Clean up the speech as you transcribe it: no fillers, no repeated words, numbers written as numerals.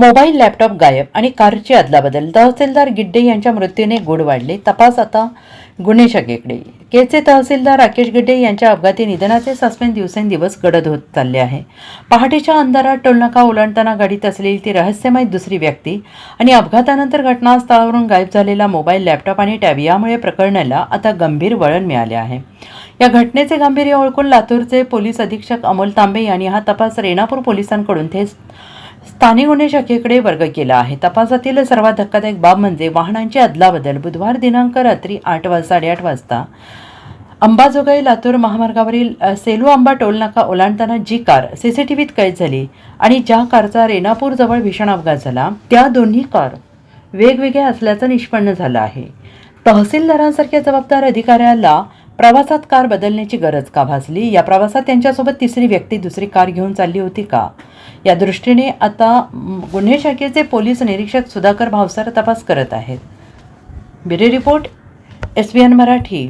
Mobile laptop गायब आणि कारची अदलाबदल. तहसीलदार गिड्डे यांच्या मृत्यूने गूढ वाढले. तपास आता गुन्हे शाखेकडे. केचे तहसीलदार राकेश गिड्डे यांच्या अपघाती निधनाचे सस्पेन्स दिवसेंदिवस गडद होत चालले आहे. पहाटेच्या अंधारात टोलनाका ओलांडताना गाडीत असलेली ती रहस्यमय दुसरी व्यक्ती आणि अपघातानंतर घटनास्थळावरून गायब झालेला मोबाईल, लॅपटॉप आणि टॅब यामुळे प्रकरणाला आता गंभीर वळण मिळाले आहे. या घटनेचे गांभीर्य ओळखून लातूरचे पोलीस अधीक्षक अमोल तांबे यांनी हा तपास रेणापूर पोलिसांकडून थेट स्थानिक गुन्हे शाखेकडे वर्ग केला आहे. तपासातील सर्वात धक्कादायक बाब म्हणजे वाहनांची अदलाबदल. बुधवार दिनांक रात्री 8:30 वाजता अंबाजोगाई लातूर महामार्गावरील सेलू आंबा टोलनाका ओलांडताना जी कार सीसीटीव्हीत कैद झाली आणि ज्या कारचा रेणापूर जवळ भीषण अपघात झाला, त्या दोन्ही कार वेगवेगळ्या असल्याचं निष्पन्न झालं आहे. तहसीलदारांसारख्या जबाबदार अधिकाऱ्याला प्रवासात कार बदलण्याची गरज का भासली? या प्रवासात त्यांच्यासोबत तिसरी व्यक्ती दुसरी कार घेऊन चालली होती का? या दृष्टीने आता गुन्हे शाखेचे पोलीस निरीक्षक सुधाकर भावसार तपास करत आहेत. Bureau report, SBN Marathi.